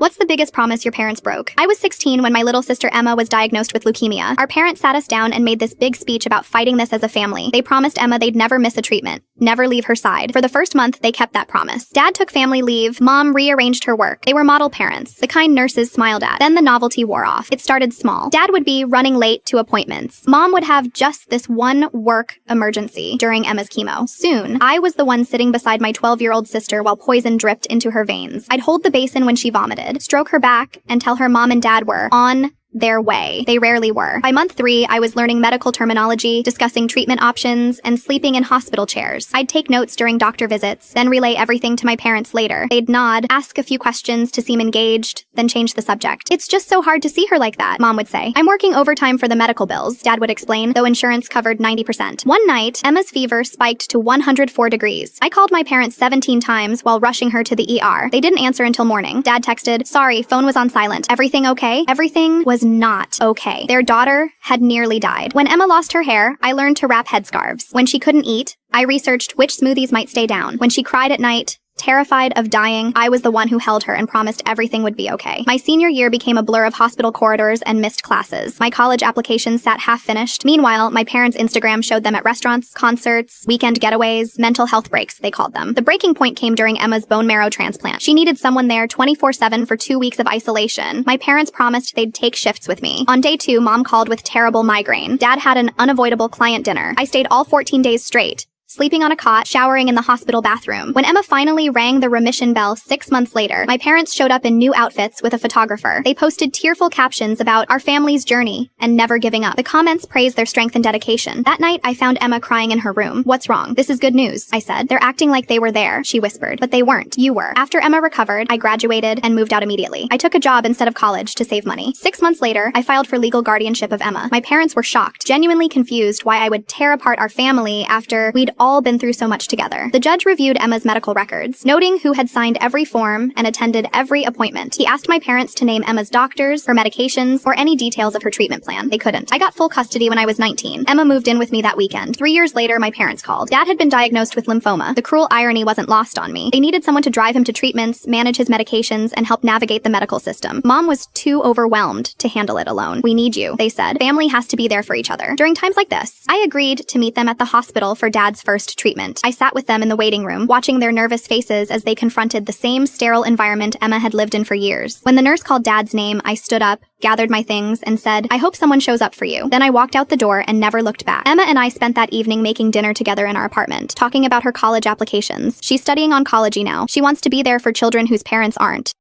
What's the biggest promise your parents broke? I was 16 when my little sister Emma was diagnosed with leukemia. Our parents sat us down and made this big speech about fighting this as a family. They promised Emma they'd never miss a treatment, never leave her side. For the first month, they kept that promise. Dad took family leave. Mom rearranged her work. They were model parents, the kind nurses smiled at. Then the novelty wore off. It started small. Dad would be running late to appointments. Mom would have just this one work emergency during Emma's chemo. Soon, I was the one sitting beside my 12-year-old sister while poison dripped into her veins. I'd hold the basin when she vomited, stroke her back, and tell her mom and dad were on their way. They rarely were. By month 3, I was learning medical terminology, discussing treatment options, and sleeping in hospital chairs. I'd take notes during doctor visits, then relay everything to my parents later. They'd nod, ask a few questions to seem engaged, then change the subject. "It's just so hard to see her like that," Mom would say. "I'm working overtime for the medical bills," Dad would explain, though insurance covered 90%. One night, Emma's fever spiked to 104 degrees. I called my parents 17 times while rushing her to the ER. They didn't answer until morning. Dad texted, "Sorry, phone was on silent. Everything okay?" Everything was not okay. Their daughter had nearly died. When Emma lost her hair, I learned to wrap headscarves. When she couldn't eat, I researched which smoothies might stay down. When she cried at night, terrified of dying, I was the one who held her and promised everything would be okay. My senior year became a blur of hospital corridors and missed classes. My college applications sat half-finished. Meanwhile, my parents' Instagram showed them at restaurants, concerts, weekend getaways, mental health breaks, they called them. The breaking point came during Emma's bone marrow transplant. She needed someone there 24/7 for 2 weeks of isolation. My parents promised they'd take shifts with me. On day 2, Mom called with terrible migraine. Dad had an unavoidable client dinner. I stayed all 14 days straight, sleeping on a cot, showering in the hospital bathroom. When Emma finally rang the remission bell 6 months later, my parents showed up in new outfits with a photographer. They posted tearful captions about our family's journey and never giving up. The comments praised their strength and dedication. That night, I found Emma crying in her room. "What's wrong?" "This is good news," I said. "They're acting like they were there," she whispered. "But they weren't. You were." After Emma recovered, I graduated and moved out immediately. I took a job instead of college to save money. 6 months later, I filed for legal guardianship of Emma. My parents were shocked, genuinely confused why I would tear apart our family after we'd all been through so much together. The judge reviewed Emma's medical records, noting who had signed every form and attended every appointment. He asked my parents to name Emma's doctors, her medications, or any details of her treatment plan. They couldn't. I got full custody when I was 19. Emma moved in with me that weekend. 3 years later, my parents called. Dad had been diagnosed with lymphoma. The cruel irony wasn't lost on me. They needed someone to drive him to treatments, manage his medications, and help navigate the medical system. Mom was too overwhelmed to handle it alone. "We need you," they said. "Family has to be there for each other." During times like this, I agreed to meet them at the hospital for Dad's first treatment. I sat with them in the waiting room, watching their nervous faces as they confronted the same sterile environment Emma had lived in for years. When the nurse called Dad's name, I stood up, gathered my things, and said, "I hope someone shows up for you." Then I walked out the door and never looked back. Emma and I spent that evening making dinner together in our apartment, talking about her college applications. She's studying oncology now. She wants to be there for children whose parents aren't.